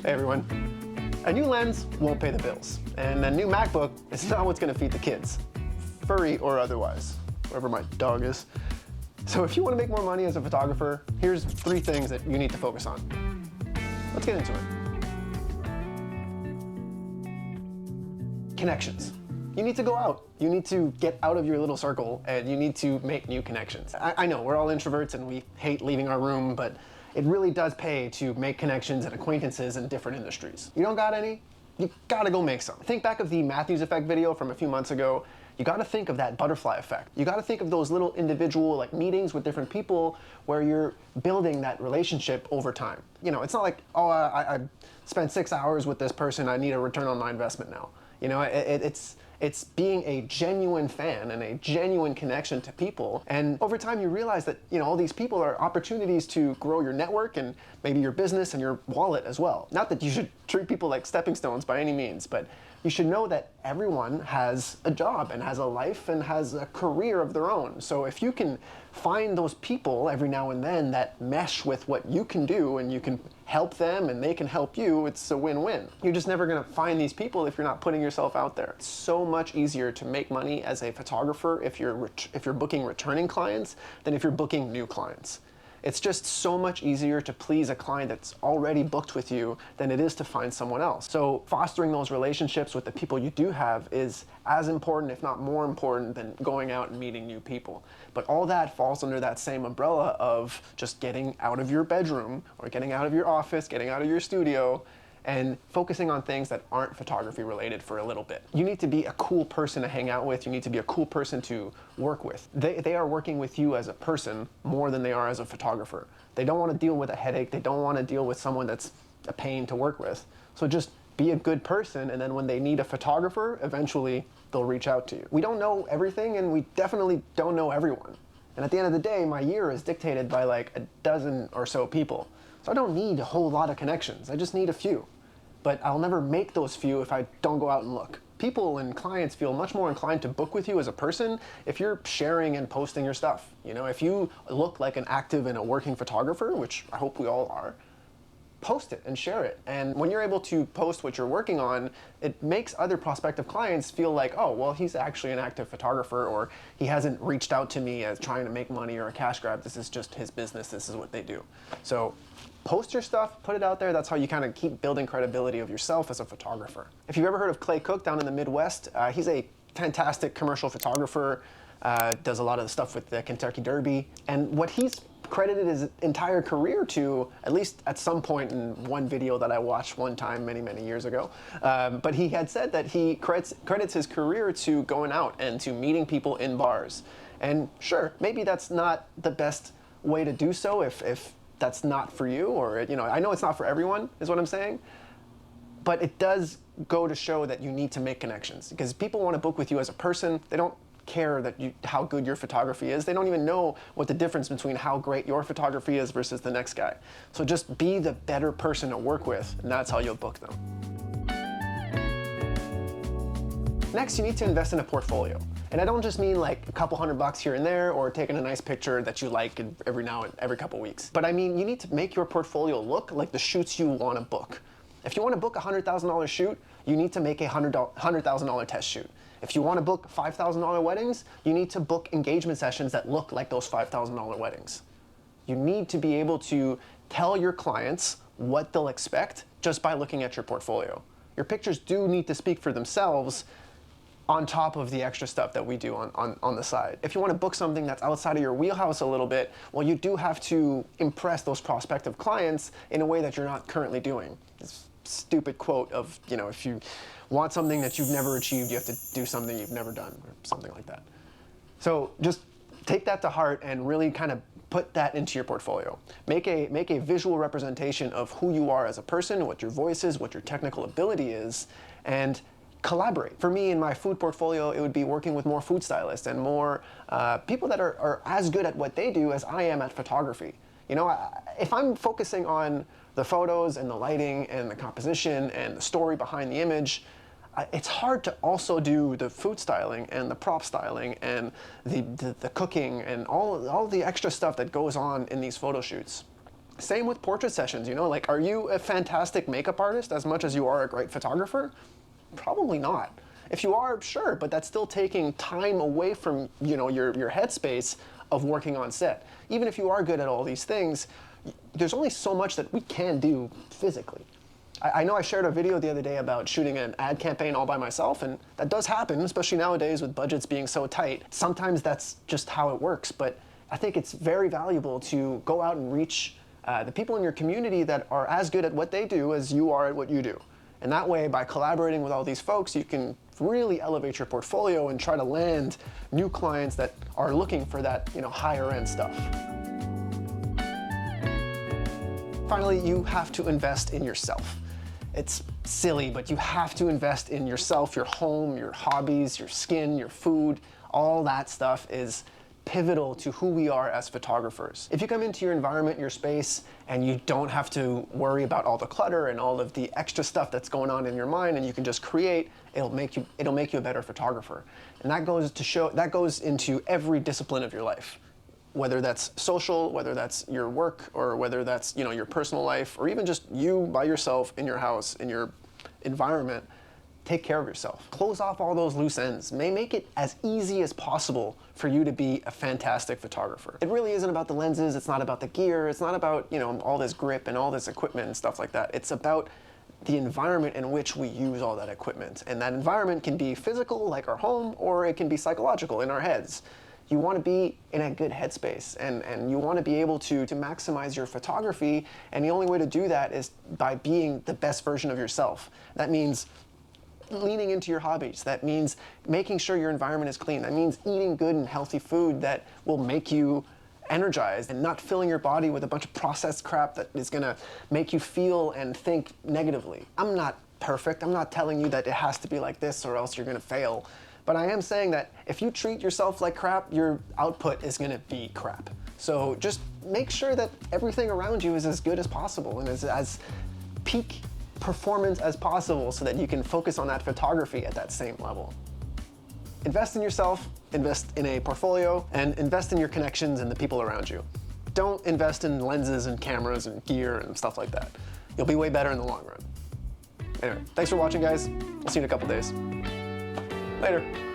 Hey everyone. A new lens won't pay the bills, and a new MacBook is not what's gonna feed the kids, furry or otherwise, wherever my dog is. So if you wanna make more money as a photographer, here's 3 things that you need to focus on. Let's get into it. Connections. You need to go out. You need to get out of your little circle and you need to make new connections. I know we're all introverts and we hate leaving our room, but it really does pay to make connections and acquaintances in different industries. You don't got any? You gotta go make some. Think back of the Matthews Effect video from a few months ago. You gotta think of that butterfly effect. You gotta think of those little individual meetings with different people where you're building that relationship over time. You know, it's not like, oh, I spent 6 hours with this person, I need a return on my investment now. You know, it's being a genuine fan and a genuine connection to people. And over time you realize that, you know, all these people are opportunities to grow your network and maybe your business and your wallet as well. Not that you should treat people like stepping stones by any means, but you should know that everyone has a job and has a life and has a career of their own. So if you can find those people every now and then that mesh with what you can do and you can help them and they can help you, it's a win-win. You're just never gonna find these people if you're not putting yourself out there. It's so much easier to make money as a photographer if you're booking returning clients than if you're booking new clients. It's just so much easier to please a client that's already booked with you than it is to find someone else. So fostering those relationships with the people you do have is as important, if not more important, than going out and meeting new people. But all that falls under that same umbrella of just getting out of your bedroom or getting out of your office, getting out of your studio, and focusing on things that aren't photography related for a little bit. You need to be a cool person to hang out with. You need to be a cool person to work with. They are working with you as a person more than they are as a photographer. They don't want to deal with a headache. They don't want to deal with someone that's a pain to work with. So just be a good person, and then when they need a photographer, eventually they'll reach out to you. We don't know everything, and we definitely don't know everyone. And at the end of the day, my year is dictated by like a dozen or so people. So I don't need a whole lot of connections. I just need a few. But I'll never make those few if I don't go out and look. People and clients feel much more inclined to book with you as a person if you're sharing and posting your stuff. You know, if you look like an active and a working photographer, which I hope we all are, post it and share it. And when you're able to post what you're working on, it makes other prospective clients feel like, oh, well, he's actually an active photographer, or he hasn't reached out to me as trying to make money or a cash grab. This is just his business. This is what they do. So post your stuff, put it out there. That's how you kind of keep building credibility of yourself as a photographer. If you've ever heard of Clay Cook down in the Midwest, he's a fantastic commercial photographer, does a lot of the stuff with the Kentucky Derby. And what he's credited his entire career to, at least at some point in one video that I watched one time many, many years ago, but he had said that he credits his career to going out and to meeting people in bars. And sure, maybe that's not the best way to do so if that's not for you, or, you know, I know it's not for everyone, is what I'm saying, but it does go to show that you need to make connections, because people want to book with you as a person. They don't care how good your photography is. They don't even know what the difference between how great your photography is versus the next guy. So just be the better person to work with, and that's how you'll book them. Next, you need to invest in a portfolio. And I don't just mean like a couple $100 here and there, or taking a nice picture that you like every couple weeks. But I mean, you need to make your portfolio look like the shoots you want to book. If you want to book a $100,000 shoot, you need to make a $100,000 test shoot. If you want to book $5,000 weddings, you need to book engagement sessions that look like those $5,000 weddings. You need to be able to tell your clients what they'll expect just by looking at your portfolio. Your pictures do need to speak for themselves, on top of the extra stuff that we do on the side. If you want to book something that's outside of your wheelhouse a little bit, well, you do have to impress those prospective clients in a way that you're not currently doing. This stupid quote of, you know, if you want something that you've never achieved, you have to do something you've never done, or something like that. So just take that to heart and really kind of put that into your portfolio. Make a visual representation of who you are as a person, what your voice is, what your technical ability is, and collaborate. For me, in my food portfolio, it would be working with more food stylists and more people that are as good at what they do as I am at photography. You know, if I'm focusing on the photos and the lighting and the composition and the story behind the image, it's hard to also do the food styling and the prop styling and the cooking and all the extra stuff that goes on in these photo shoots. Same with portrait sessions, you know, like, are you a fantastic makeup artist as much as you are a great photographer? Probably not. If you are, sure, but that's still taking time away from, you know, your headspace of working on set. Even if you are good at all these things, there's only so much that we can do physically. I know I shared a video the other day about shooting an ad campaign all by myself, and that does happen, especially nowadays with budgets being so tight. Sometimes that's just how it works, but I think it's very valuable to go out and reach the people in your community that are as good at what they do as you are at what you do. And that way, by collaborating with all these folks, you can really elevate your portfolio and try to land new clients that are looking for that, you know, higher end stuff. Finally, you have to invest in yourself. It's silly, but you have to invest in yourself, your home, your hobbies, your skin, your food. All that stuff is pivotal to who we are as photographers. If you come into your environment, your space, and you don't have to worry about all the clutter and all of the extra stuff that's going on in your mind, and you can just create, it'll make you a better photographer. And that goes into every discipline of your life. Whether that's social, whether that's your work, or whether that's, you know, your personal life, or even just you by yourself in your house, in your environment, take care of yourself. Close off all those loose ends. Make it as easy as possible for you to be a fantastic photographer. It really isn't about the lenses, it's not about the gear, it's not about, you know, all this grip and all this equipment and stuff like that. It's about the environment in which we use all that equipment. And that environment can be physical, like our home, or it can be psychological, in our heads. You want to be in a good headspace, and you want to be able to maximize your photography, and the only way to do that is by being the best version of yourself. That means leaning into your hobbies. That means making sure your environment is clean. That means eating good and healthy food that will make you energized, and not filling your body with a bunch of processed crap that is going to make you feel and think negatively. I'm not perfect. I'm not telling you that it has to be like this or else you're going to fail. But I am saying that if you treat yourself like crap, your output is going to be crap. So just make sure that everything around you is as good as possible and is as peak performance as possible, so that you can focus on that photography at that same level. Invest in yourself, invest in a portfolio, and invest in your connections and the people around you. Don't invest in lenses and cameras and gear and stuff like that. You'll be way better in the long run. Anyway, thanks for watching, guys. I'll see you in a couple days. Later.